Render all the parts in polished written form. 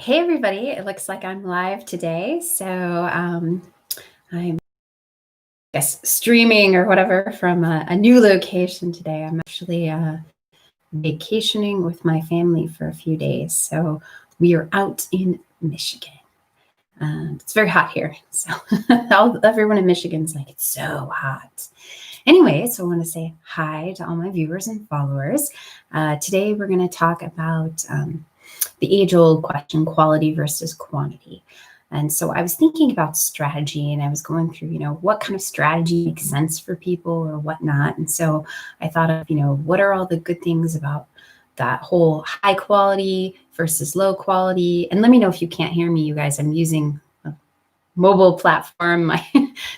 Hey everybody, it looks like I'm live today. I'm I guess streaming or whatever from a new location today. I'm actually vacationing with my family for a few days. So we are out in Michigan. It's very hot here. So everyone in Michigan's like, it's so hot. Anyway, so I want to say hi to all my viewers and followers. Today we're going to talk about the age-old question, quality versus quantity. And so I was thinking about strategy and I was going through, what kind of strategy makes sense for people or whatnot. And so I thought of, what are all the good things about that whole high quality versus low quality? And let me know if you can't hear me, you guys. I'm using a mobile platform,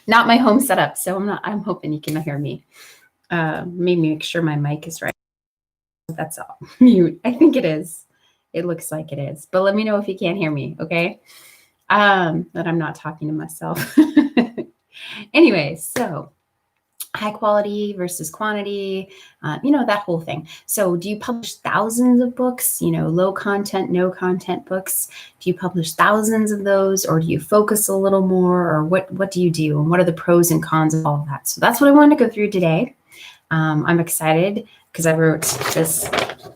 not my home setup. So I'm hoping you can hear me. Maybe make sure my mic is right. That's all. Mute. I think it is. It looks like it is, but let me know if you can't hear me, okay? That I'm not talking to myself. Anyway, so high quality versus quantity, that whole thing. So do you publish thousands of books, low content, no content books? Do you publish thousands of those, or do you focus a little more, or what do you do? And what are the pros and cons of all of that? So that's what I wanted to go through today. I'm excited because I wrote this.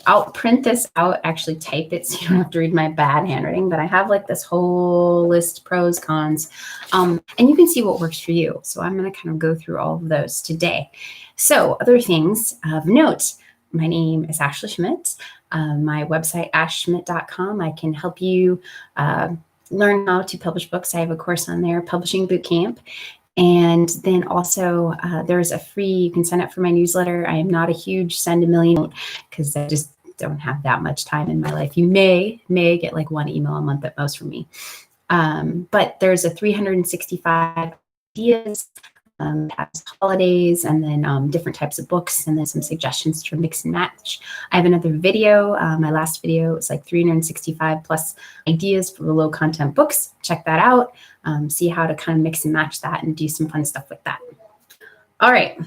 I'll print this out, actually type it so you don't have to read my bad handwriting, but I have like this whole list, pros, cons, and you can see what works for you. So I'm going to kind of go through all of those today. So other things of note, my name is Ashley Schmidt. My website, ashschmidt.com. I can help you learn how to publish books. I have a course on there, Publishing Bootcamp. And then also there's a free, you can sign up for my newsletter. I am not a huge send a million because I just don't have that much time in my life. You may get like one email a month at most from me. But there's a 365 ideas, holidays, and then different types of books, and then some suggestions to mix and match. I have another video. My last video was like 365 plus ideas for low content books. Check that out. See how to kind of mix and match that and do some fun stuff with that. All right.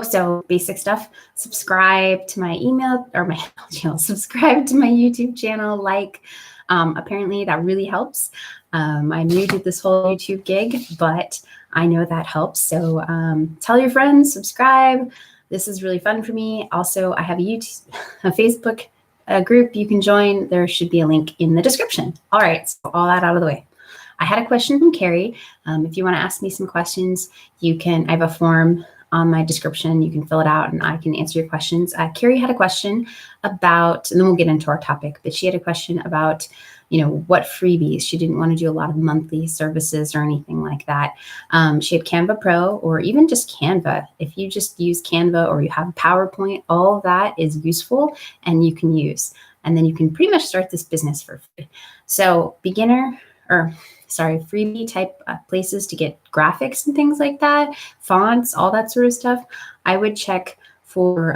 So basic stuff. Subscribe to my email or my channel. Subscribe to my YouTube channel. Apparently that really helps. I'm new to this whole YouTube gig, but I know that helps. So tell your friends, subscribe. This is really fun for me. Also, I have a Facebook group you can join. There should be a link in the description. All right, so all that out of the way. I had a question from Carrie. If you want to ask me some questions, I have a form on my description. You can fill it out and I can answer your questions. Carrie had a question about, and then we'll get into our topic, but she had a question about, what freebies. She didn't want to do a lot of monthly services or anything like that. She had Canva Pro or even just Canva. If you just use Canva or you have PowerPoint, all of that is useful and you can use. And then you can pretty much start this business for free. So freebie type places to get graphics and things like that, fonts, all that sort of stuff. I would check for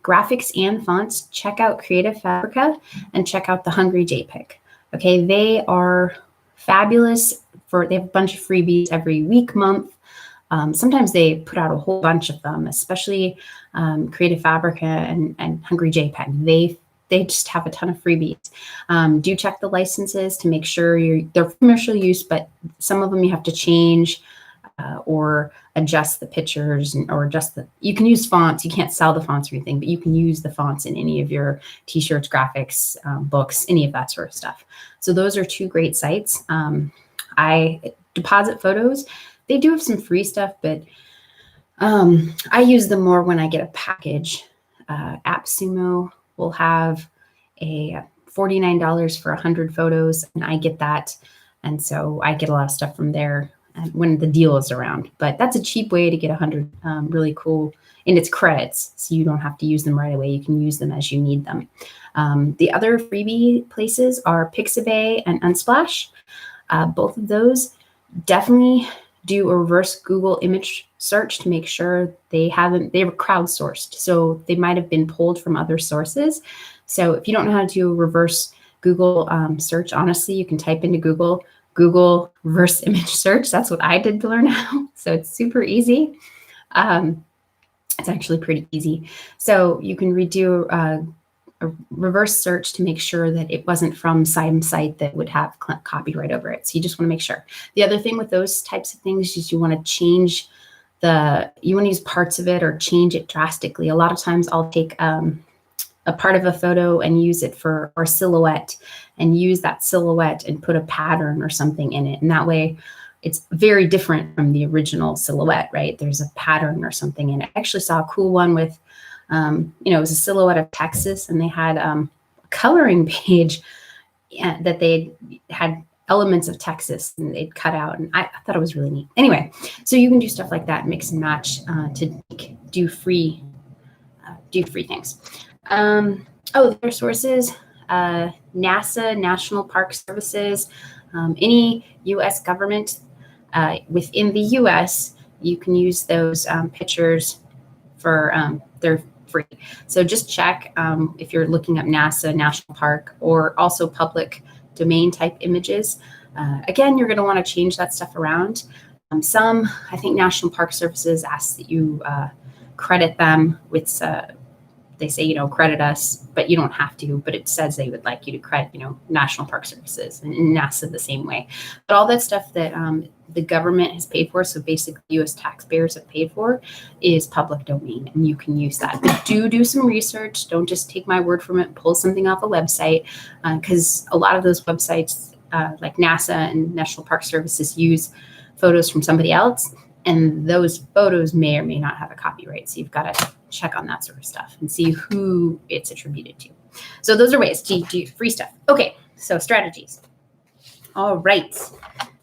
graphics and fonts. Check out Creative Fabrica and check out the Hungry JPEG. Okay, they are fabulous. They have a bunch of freebies every week, month. Sometimes they put out a whole bunch of them, especially Creative Fabrica and Hungry JPEG. They just have a ton of freebies. Do check the licenses to make sure they're commercial use, but some of them you have to change or adjust the pictures you can use fonts. You can't sell the fonts or anything, but you can use the fonts in any of your t-shirts, graphics, books, any of that sort of stuff. So those are two great sites. I Deposit Photos. They do have some free stuff, but I use them more when I get a package. AppSumo will have a $49 for 100 photos, and I get that. And so I get a lot of stuff from there when the deal is around. But that's a cheap way to get 100 really cool, and it's credits, so you don't have to use them right away. You can use them as you need them. The other freebie places are Pixabay and Unsplash. Both of those definitely do a reverse Google image search to make sure they were crowdsourced. So they might have been pulled from other sources. So if you don't know how to do a reverse Google search, honestly, you can type into Google reverse image search. That's what I did to learn how. So it's super easy. It's actually pretty easy. So you can redo a reverse search to make sure that it wasn't from some site that would have copyright over it. So you just want to make sure. The other thing with those types of things is you want to change you want to use parts of it or change it drastically. A lot of times I'll take a part of a photo and use it for our silhouette and use that silhouette and put a pattern or something in it. And that way it's very different from the original silhouette, right? There's a pattern or something in it. I actually saw a cool one with, it was a silhouette of Texas, and they had a coloring page that they had elements of Texas and they'd cut out, and I thought it was really neat. Anyway, so you can do stuff like that, mix and match to do free things. Their sources, NASA, National Park Services, any U.S. government within the U.S., you can use those pictures for, they're free. So just check if you're looking up NASA, National Park, or also public domain type images. Again, you're going to want to change that stuff around. I think National Park Services asks that you credit them with, they say, credit us, but you don't have to, but it says they would like you to credit, National Park Services, and NASA the same way. But all that stuff that the government has paid for, so basically US taxpayers have paid for, is public domain, and you can use that. But do some research. Don't just take my word from it, pull something off a website, because a lot of those websites, like NASA and National Park Services, use photos from somebody else, and those photos may or may not have a copyright. So you've got to check on that sort of stuff and see who it's attributed to. So those are ways to do free stuff. Okay, so strategies. All right.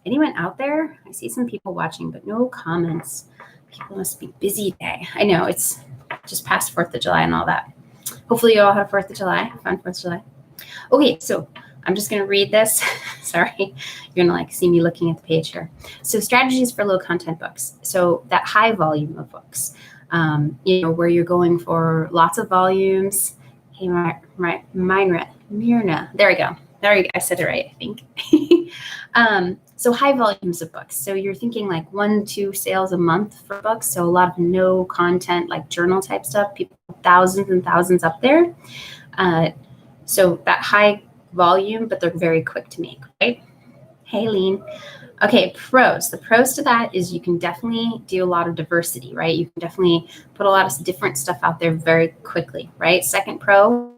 Anyone out there? I see some people watching, but no comments. People must be busy today. I know it's just past 4th of July and all that. Hopefully you all had 4th of July, fun 4th of July. Okay, so I'm just going to read this. Sorry, you're going to see me looking at the page here. So strategies for low content books. So that high volume of books, where you're going for lots of volumes. Hey, Myrna. There we go. I said it right, I think. So high volumes of books. So you're thinking like 1-2 sales a month for books. So a lot of no content, like journal type stuff, people, thousands and thousands up there. So that high volume, but they're very quick to make, right? Hey, Lean. Okay, pros. The pros to that is you can definitely do a lot of diversity, right? You can definitely put a lot of different stuff out there very quickly, right? Second pro,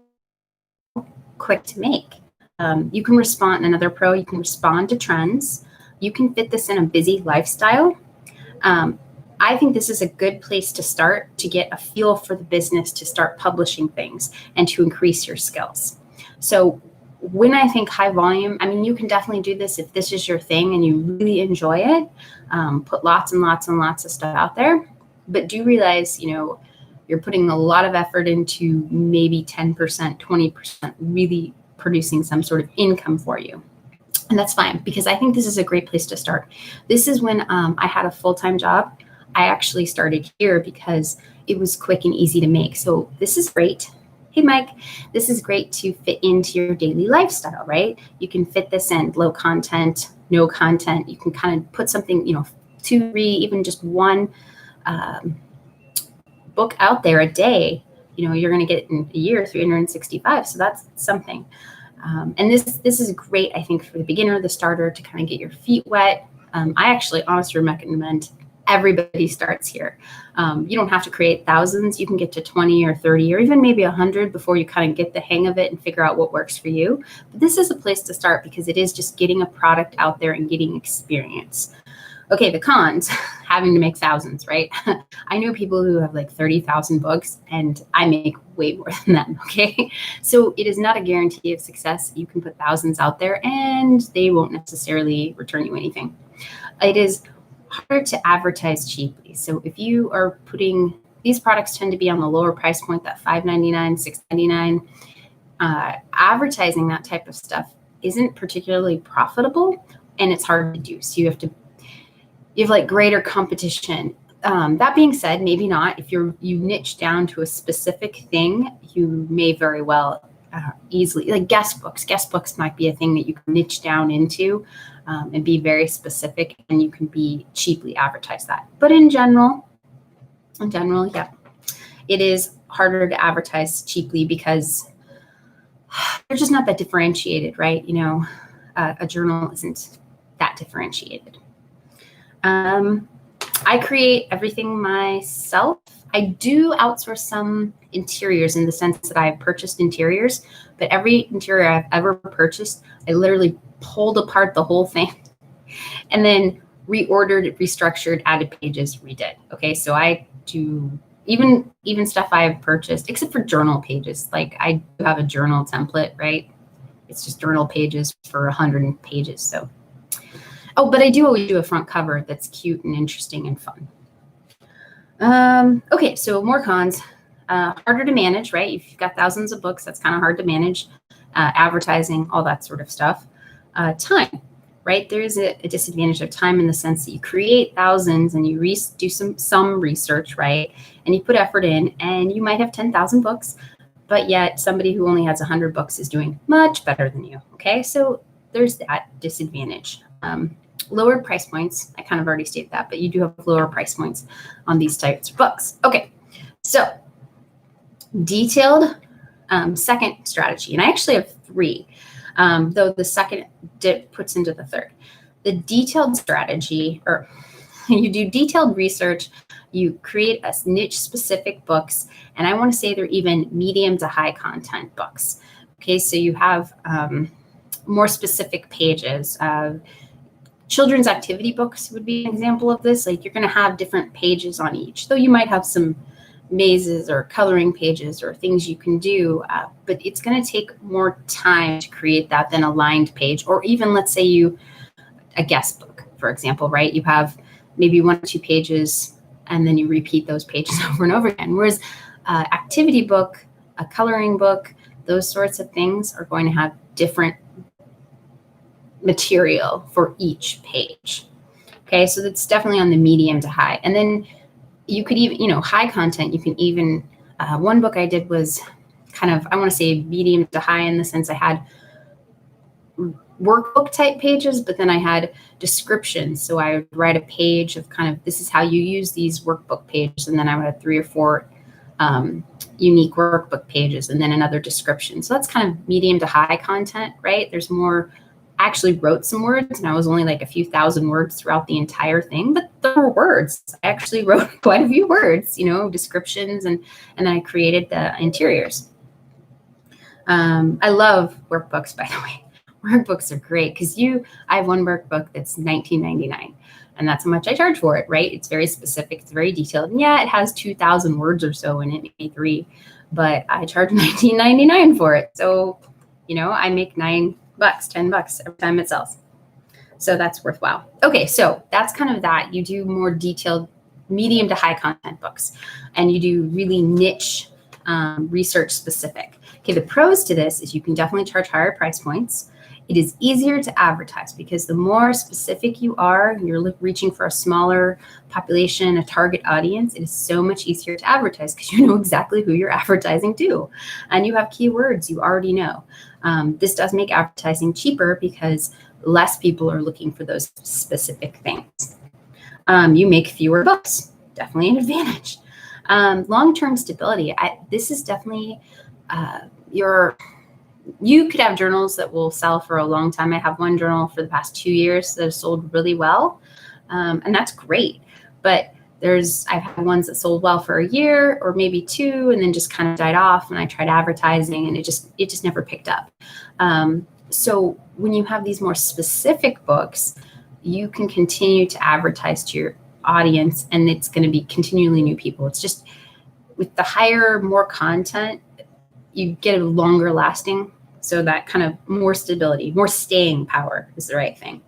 quick to make. You can respond, another pro, you can respond to trends. You can fit this in a busy lifestyle. I think this is a good place to start to get a feel for the business, to start publishing things and to increase your skills. So when I think high volume, you can definitely do this if this is your thing and you really enjoy it. Put lots and lots and lots of stuff out there, but do realize, you're putting a lot of effort into maybe 10%, 20% really producing some sort of income for you. And that's fine, because I think this is a great place to start. This is when I had a full-time job. I actually started here because it was quick and easy to make. So this is great. Hey, Mike, this is great to fit into your daily lifestyle, right? You can fit this in, low content, no content. You can kind of put something, 2, 3, even just one book out there a day. You're going to get in a year 365. So that's something. And this is great, I think, for the beginner, the starter, to kind of get your feet wet. I actually honestly recommend everybody starts here. You don't have to create thousands. You can get to 20 or 30 or even maybe 100 before you kind of get the hang of it and figure out what works for you. But this is a place to start because it is just getting a product out there and getting experience. Okay, the cons, having to make thousands, right? I know people who have like 30,000 books and I make way more than them, okay? So it is not a guarantee of success. You can put thousands out there and they won't necessarily return you anything. It is harder to advertise cheaply. So if you are putting, these products tend to be on the lower price point, that $5.99, $6.99. Advertising that type of stuff isn't particularly profitable and it's hard to do. So you have like greater competition. That being said, maybe not. If you niche down to a specific thing, you may very well easily, like guest books might be a thing that you can niche down into and be very specific, and you can be cheaply advertise that. But in general, yeah, it is harder to advertise cheaply because they're just not that differentiated, right? You know, a journal isn't that differentiated. I create everything myself. I do outsource some interiors in the sense that I've purchased interiors, but every interior I've ever purchased, I literally pulled apart the whole thing and then reordered, restructured, added pages, redid. Okay, so I do even stuff I've purchased, except for journal pages. Like I do have a journal template, right? It's just journal pages for 100 pages. So, oh, but I do always do a front cover that's cute and interesting and fun. Okay, so more cons. Harder to manage, right? If you've got thousands of books, that's kind of hard to manage. Advertising, all that sort of stuff. Time, right? There is a disadvantage of time in the sense that you create thousands and you do some research, right? And you put effort in, and you might have 10,000 books, but yet somebody who only has 100 books is doing much better than you. Okay, so there's that disadvantage. Lower price points. I kind of already stated that, but you do have lower price points on these types of books. Okay, so detailed second strategy, and I actually have three, though the second puts into the third. The detailed strategy, or you do detailed research, you create a niche specific books, and I want to say they're even medium to high content books. Okay, so you have more specific pages. Children's activity books would be an example of this. Like you're going to have different pages on each, though you might have some mazes or coloring pages or things you can do, but it's going to take more time to create that than a lined page, or even let's say a guest book, for example, right? You have maybe 1 or 2 pages and then you repeat those pages over and over again. Whereas activity book, a coloring book, those sorts of things are going to have different material for each page. Okay, so that's definitely on the medium to high. And then you could even, high content, you can even, one book I did was kind of, I want to say medium to high in the sense I had workbook type pages, but then I had descriptions. So I would write a page of kind of, this is how you use these workbook pages. And then I would have 3 or 4 unique workbook pages and then another description. So that's kind of medium to high content, right? There's more. I actually wrote some words, and I was only like a few thousand words throughout the entire thing, but there were words. I actually wrote quite a few words, descriptions, and then I created the interiors. I love workbooks, by the way. Workbooks are great because I have one workbook that's $19.99, and that's how much I charge for it, right? It's very specific, it's very detailed, and yeah, it has 2,000 words or so in it, maybe 3, but I charge $19.99 for it. So, I make $10 every time it sells. So that's worthwhile. Okay, so that's kind of that. You do more detailed, medium to high content books, and you do really niche research specific. Okay, the pros to this is you can definitely charge higher price points. It is easier to advertise because the more specific you are, you're reaching for a smaller population, a target audience, it is so much easier to advertise because you know exactly who you're advertising to. And you have keywords you already know. This does make advertising cheaper because less people are looking for those specific things. You make fewer books, definitely an advantage. Long-term stability, this is definitely you could have journals that will sell for a long time. I have one journal for the past 2 years that has sold really well, and that's great. But I've had ones that sold well for a year or maybe 2, and then just kind of died off. And I tried advertising, and it just never picked up. So when you have these more specific books, you can continue to advertise to your audience, and it's going to be continually new people. It's just with the higher, more content, you get a longer lasting. So that kind of more stability, more staying power is the right thing.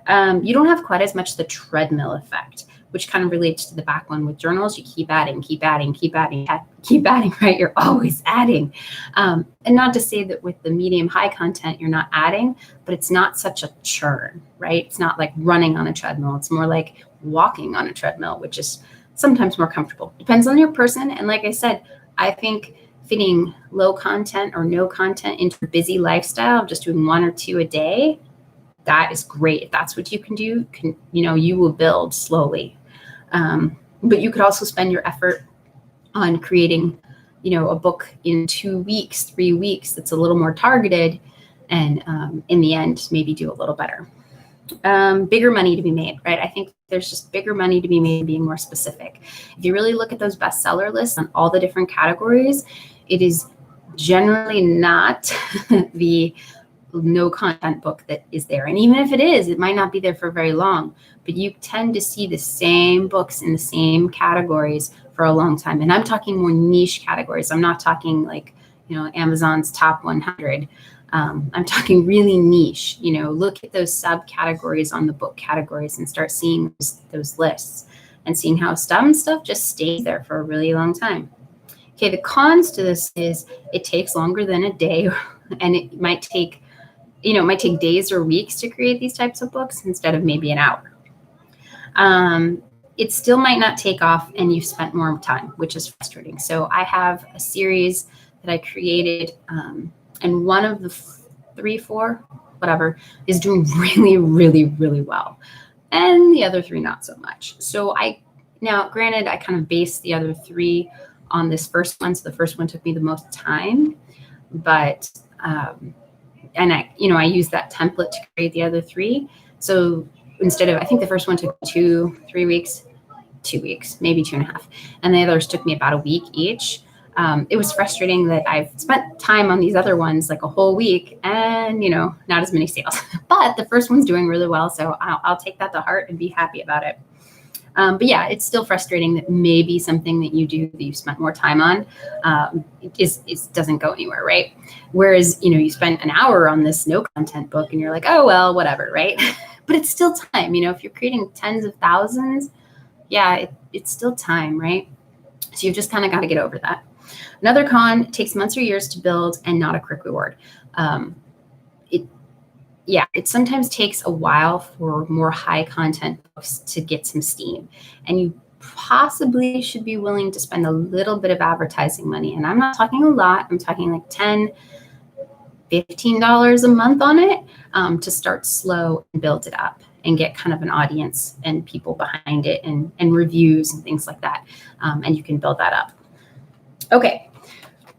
You don't have quite as much the treadmill effect, which kind of relates to the back one with journals. You keep adding, right? You're always adding. And not to say that with the medium high content, you're not adding, but it's not such a churn, right? It's not like running on a treadmill. It's more like walking on a treadmill, which is sometimes more comfortable. Depends on your person. And like I said, I think fitting low content or no content into a busy lifestyle, just doing 1 or 2 a day, that is great. If that's what you can do, you will build slowly. But you could also spend your effort on creating a book in 2 weeks, 3 weeks that's a little more targeted, and in the end, maybe do a little better. Bigger money to be made, right? I think there's just bigger money to be made being more specific. If you really look at those bestseller lists on all the different categories, it is generally not the no content book that is there. And even if it is, it might not be there for very long, but you tend to see the same books in the same categories for a long time. And I'm talking more niche categories. I'm not talking like, Amazon's top 100. I'm talking really niche. Look at those subcategories on the book categories and start seeing those lists and seeing how some stuff just stays there for a really long time. Okay, the cons to this is it takes longer than a day, and it might take days or weeks to create these types of books instead of maybe an hour. It still might not take off, and you've spent more time, which is frustrating. So I have a series that I created, and one of the 3, 4, whatever, is doing really, really, really well. And the other 3, not so much. So now granted, I kind of based the other 3 on this first one. So the first one took me the most time, but, and I used that template to create the other 3. So instead of, I think the first one took 2 weeks, maybe 2.5. And the others took me about a week each. It was frustrating that I've spent time on these other ones like a whole week and, not as many sales, but the first one's doing really well. So I'll take that to heart and be happy about it. But yeah, it's still frustrating that maybe something that you do that you spent more time on doesn't go anywhere, right? Whereas, you spent an hour on this no content book and you're like, oh, well, whatever, right? But it's still time. If you're creating tens of thousands, yeah, it's still time, right? So you've just kind of got to get over that. Another con, it takes months or years to build and not a quick reward. It sometimes takes a while for more high content books to get some steam, and you possibly should be willing to spend a little bit of advertising money. And I'm not talking a lot. I'm talking like $10, $15 a month on it to start slow and build it up and get kind of an audience and people behind it and reviews and things like that. And you can build that up. Okay.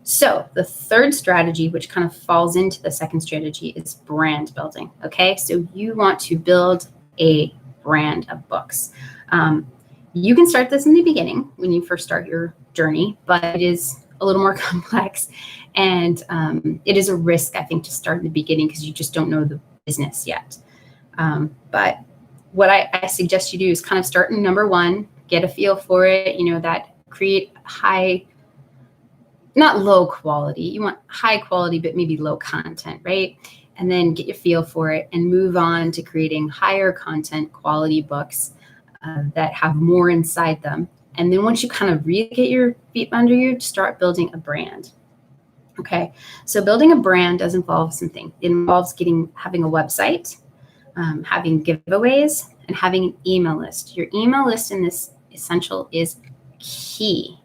So the third strategy, which kind of falls into the second strategy, is brand building. Okay. So you want to build a brand of books. You can start this in the beginning when you first start your journey, but it is a little more complex. And it is a risk, I think, to start in the beginning because you just don't know the business yet. But what I suggest you do is kind of start in number 1, get a feel for it, that create high, not low quality. You want high quality, but maybe low content, right? And then get your feel for it and move on to creating higher content quality books that have more inside them. And then once you kind of really get your feet under you, start building a brand. Okay, so building a brand does involve something. It involves having a website, having giveaways, and having an email list. Your email list in this essential is key.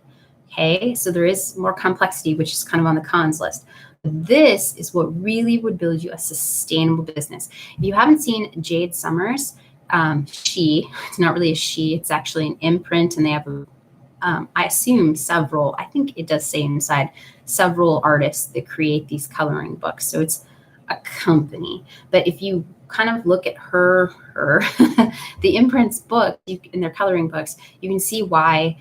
Okay, so there is more complexity, which is kind of on the cons list. This is what really would build you a sustainable business. If you haven't seen Jade Summers, it's not really a she, it's actually an imprint, and they have I assume several, I think it does say inside, several artists that create these coloring books. So it's a company. But if you kind of look at her the imprints book in their coloring books, you can see why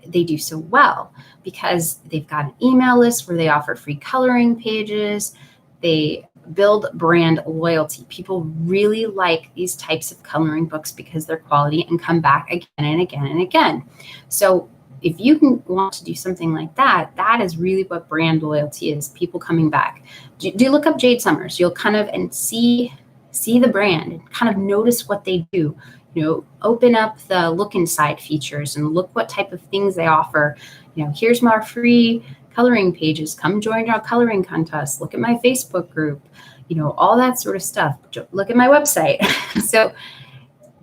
they do so well, because they've got an email list where they offer free coloring pages. They build brand loyalty. People really like these types of coloring books because they're quality and come back again and again and again. So if you want to do something like that, that is really what brand loyalty is, people coming back. Do look up Jade Summers. You'll kind of and see the brand and kind of notice what they do. Open up the look inside features and look what type of things they offer. Here's my free coloring pages. Come join our coloring contest. Look at my Facebook group, all that sort of stuff. Look at my website. So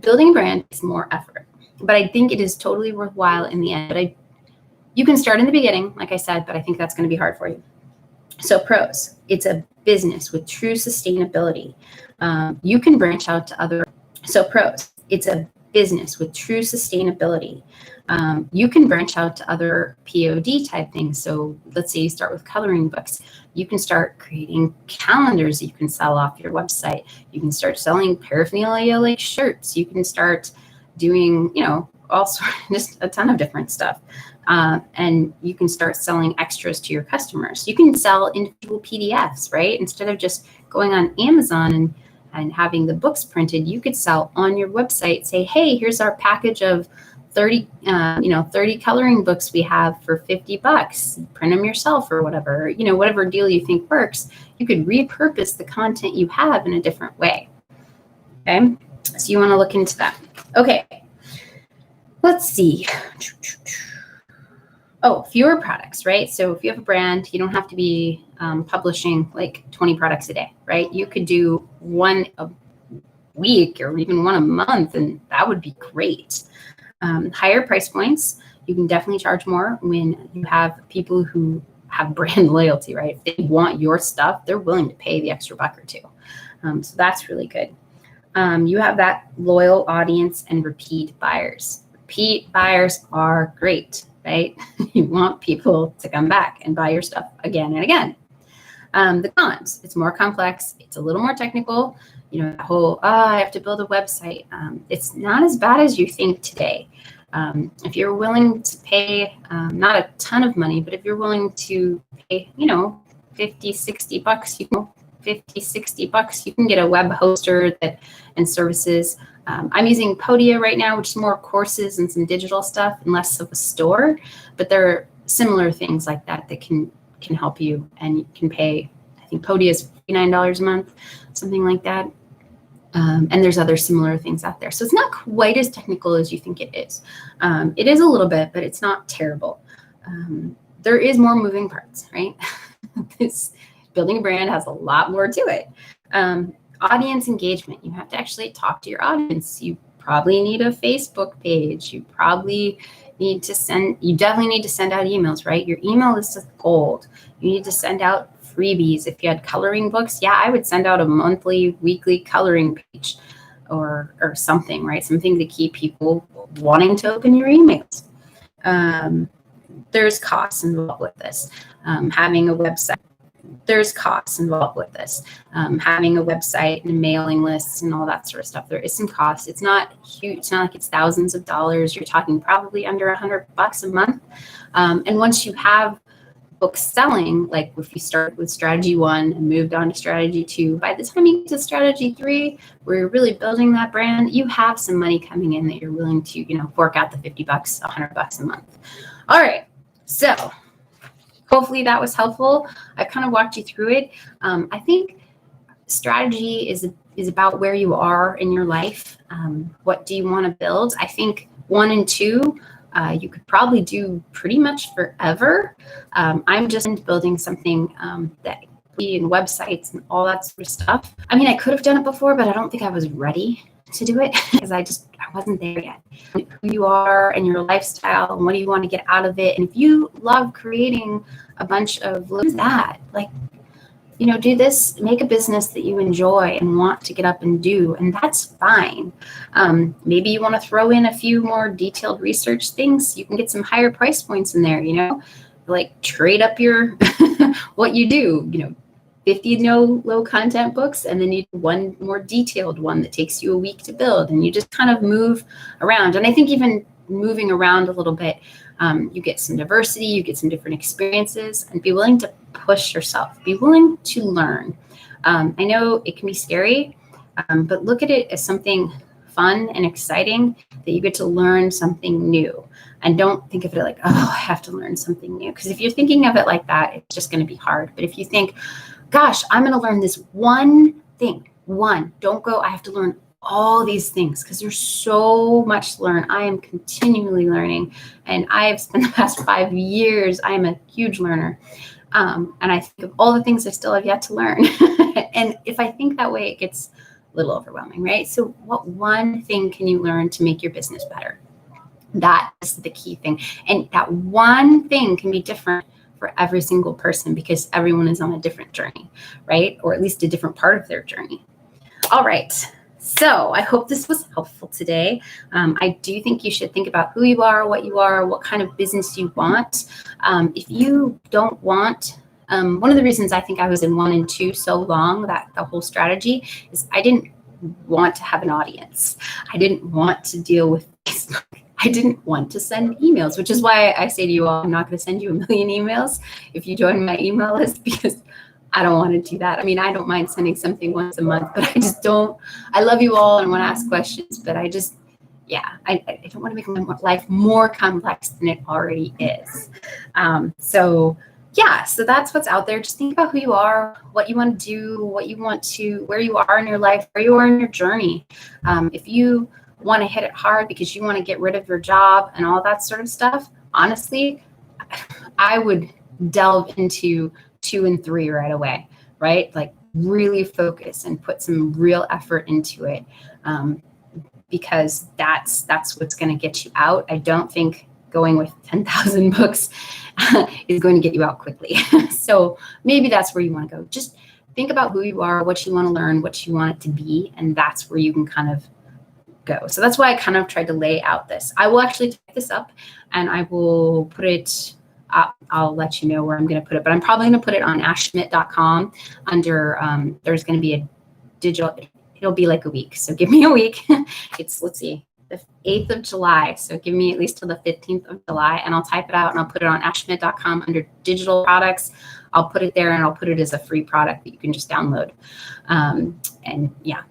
building a brand is more effort, but I think it is totally worthwhile in the end. But you can start in the beginning, like I said, but I think that's going to be hard for you. So pros, it's a business with true sustainability. You can branch out to other. So pros, it's a business with true sustainability. You can branch out to other POD type things. So let's say you start with coloring books. You can start creating calendars that you can sell off your website. You can start selling paraphernalia like shirts. You can start doing, all sorts, just a ton of different stuff. And you can start selling extras to your customers. You can sell individual PDFs, right? Instead of just going on Amazon and having the books printed, you could sell on your website, say, hey, here's our package of 30 coloring books we have for $50. Print them yourself or whatever, whatever deal you think works. You could repurpose the content you have in a different way. Okay, so you want to look into that. Okay, let's see. Oh, fewer products, right? So if you have a brand, you don't have to be publishing like 20 products a day, right? You could do one a week or even one a month, and that would be great. Higher price points, you can definitely charge more when you have people who have brand loyalty, right? If they want your stuff, they're willing to pay the extra buck or two. So that's really good. You have that loyal audience and repeat buyers. Repeat buyers are great, right? You want people to come back and buy your stuff again and again. The cons, it's more complex. It's a little more technical. The whole, I have to build a website. It's not as bad as you think today. If you're willing to pay, not a ton of money, but if you're willing to pay, $50, $60, $50-$60, you can get a web hoster and services. I'm using Podia right now, which is more courses and some digital stuff and less of a store, but there are similar things like that can help you, and you can pay, I think Podia is $59 a month, something like that. And there's other similar things out there. So it's not quite as technical as you think it is. It is a little bit, but it's not terrible. There is more moving parts, right? This building a brand has a lot more to it. Audience engagement. You have to actually talk to your audience. You probably need a Facebook page. You probably need to you definitely need to send out emails, right? Your email list is gold. You need to send out freebies. If you had coloring books, I would send out a monthly, weekly coloring page or something, right? Something to keep people wanting to open your emails. There's costs involved with this. Having a website. There's costs involved with this. Having a website and mailing lists and all that sort of stuff. There is some cost. It's not huge. It's not like it's thousands of dollars. You're talking probably under $100 a month. And once you have books selling, like if you start with strategy 1 and moved on to strategy 2, by the time you get to strategy 3, where you're really building that brand, you have some money coming in that you're willing to, fork out the $50, $100 a month. All right. So hopefully that was helpful. I kind of walked you through it. I think strategy is about where you are in your life. What do you want to build? I think 1 and 2, you could probably do pretty much forever. I'm just into building something that in websites and all that sort of stuff. I mean, I could have done it before, but I don't think I was ready to do it because I wasn't there yet. Who you are and your lifestyle and what do you want to get out of it. And if you love creating a bunch of that, do this, make a business that you enjoy and want to get up and do, and that's fine. Maybe you want to throw in a few more detailed research things. You can get some higher price points in there, like trade up your what you do, 50 low content books, and then you do one more detailed one that takes you a week to build, and you just kind of move around. And I think even moving around a little bit, you get some diversity, you get some different experiences, and be willing to push yourself, be willing to learn. I know it can be scary, but look at it as something fun and exciting that you get to learn something new. And don't think of it like, I have to learn something new. Because if you're thinking of it like that, it's just going to be hard. But if you think, gosh, I'm going to learn this one thing, don't go, I have to learn all these things, because there's so much to learn. I am continually learning, and I have spent the past 5 years, I am a huge learner. And I think of all the things I still have yet to learn. And if I think that way, it gets a little overwhelming, right? So what one thing can you learn to make your business better? That is the key thing. And that one thing can be different for every single person, because everyone is on a different journey, right? Or at least a different part of their journey. All right. So I hope this was helpful today. I do think you should think about who you are, what kind of business you want. If you don't want, one of the reasons I think I was in 1 and 2 so long, that the whole strategy, is I didn't want to have an audience. I didn't want to deal with Facebook. I didn't want to send emails, which is why I say to you all, I'm not going to send you a million emails if you join my email list, because I don't want to do that. I mean, I don't mind sending something once a month, but I just don't. I love you all and I want to ask questions, but I just, I don't want to make my life more complex than it already is. So that's what's out there. Just think about who you are, what you want to do, where you are in your life, where you are in your journey. If you want to hit it hard because you want to get rid of your job and all that sort of stuff, honestly, I would delve into 2 and 3 right away, right? Like really focus and put some real effort into it, because that's what's going to get you out. I don't think going with 10,000 books is going to get you out quickly. So maybe that's where you want to go. Just think about who you are, what you want to learn, what you want it to be, and that's where you can kind of go. So that's why I kind of tried to lay out this. I will actually type this up and I will put it, I'll let you know where I'm going to put it, but I'm probably going to put it on ashschmidt.com under, there's going to be a digital, it'll be like a week. So give me a week. It's, let's see, the 8th of July. So give me at least till the 15th of July and I'll type it out and I'll put it on ashschmidt.com under digital products. I'll put it there and I'll put it as a free product that you can just download. And yeah,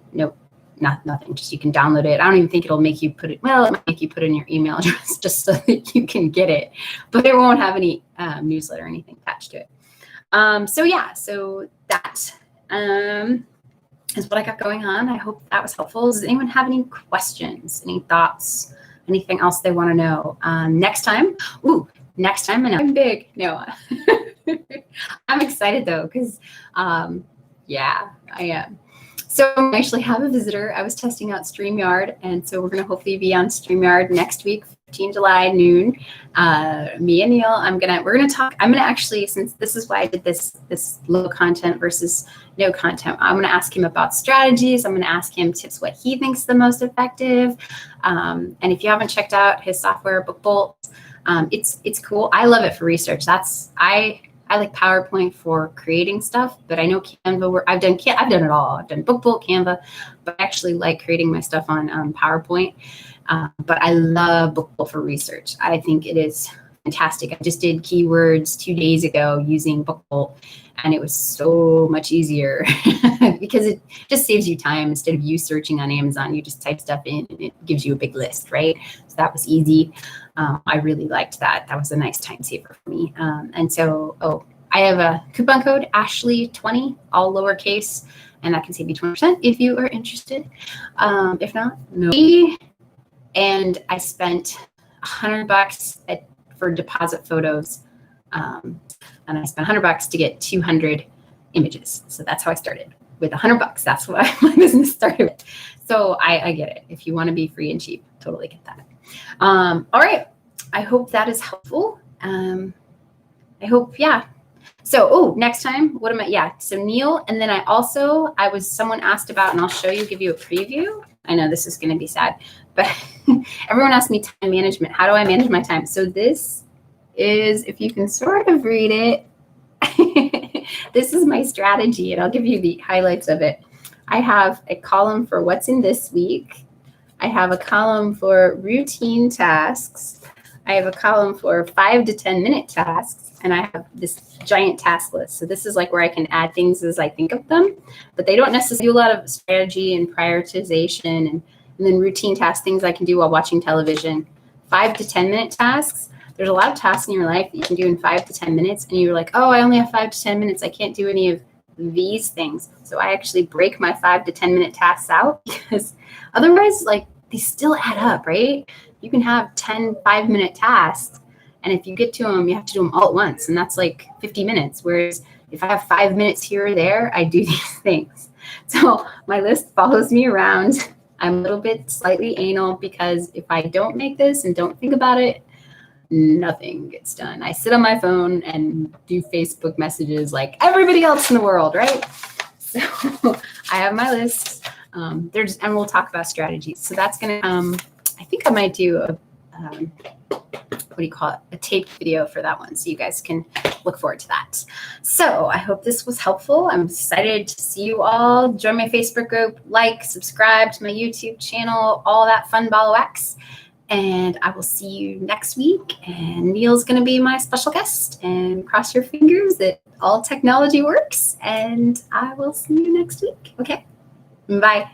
nothing, just you can download it. I don't even think it'll make you put it, well, it might make you put in your email address just so that you can get it, but it won't have any newsletter or anything attached to it. So that is what I got going on. I hope that was helpful. Does anyone have any questions, any thoughts, anything else they want to know? Next time, I know I'm big. No, I'm excited though, because I am. So I actually have a visitor. I was testing out StreamYard, and so we're going to hopefully be on StreamYard next week, 15 July noon. Me and Neil, we're going to talk. I'm going to actually, since this is why I did this low content versus no content, I'm going to ask him about strategies. I'm going to ask him tips, what he thinks the most effective. And if you haven't checked out his software, BookBolt, it's cool. I love it for research. I like PowerPoint for creating stuff, but I know Canva, I've done it all. I've done BookBolt, Canva, but I actually like creating my stuff on PowerPoint. But I love BookBolt for research. I think it is fantastic. I just did keywords 2 days ago using BookBolt, and it was so much easier because it just saves you time. Instead of you searching on Amazon, you just type stuff in and it gives you a big list, right? So that was easy. I really liked that. That was a nice time saver for me. And so, I have a coupon code, Ashley20, all lowercase, and that can save you 20% if you are interested. If not, no. And I spent $100 for deposit photos. And I spent $100 to get 200 images. So that's how I started, with $100. That's what my business started with. So I get it. If you want to be free and cheap, totally get that. All right. I hope that is helpful. I hope, So, next time, so Neil, and then someone asked about, and I'll give you a preview. I know this is going to be sad, but everyone asked me time management. How do I manage my time? So this is, if you can sort of read it, this is my strategy, and I'll give you the highlights of it. I have a column for what's in this week. I have a column for routine tasks. I have a column for 5 to 10 minute tasks, and I have this giant task list. So this is like where I can add things as I think of them, but they don't necessarily do a lot of strategy and prioritization, and then routine tasks, things I can do while watching television. 5 to 10 minute tasks. There's a lot of tasks in your life that you can do in 5 to 10 minutes, and you're like, I only have 5 to 10 minutes. I can't do any of these things. So I actually break my 5 to 10 minute tasks out, because otherwise, they still add up, right? You can have 10 5-minute tasks, and if you get to them, you have to do them all at once, and that's like 50 minutes. Whereas if I have 5 minutes here or there, I do these things. So my list follows me around. I'm a little bit slightly anal, because if I don't make this and don't think about it, nothing gets done. I sit on my phone and do Facebook messages like everybody else in the world, right? So I have my list. And we'll talk about strategies. So that's going to, I think I might do a, what do you call it? A taped video for that one. So you guys can look forward to that. So I hope this was helpful. I'm excited to see you all. Join my Facebook group, like, subscribe to my YouTube channel, all that fun ball of wax. And I will see you next week. And Neil's going to be my special guest. And cross your fingers that all technology works. And I will see you next week. Okay. Bye.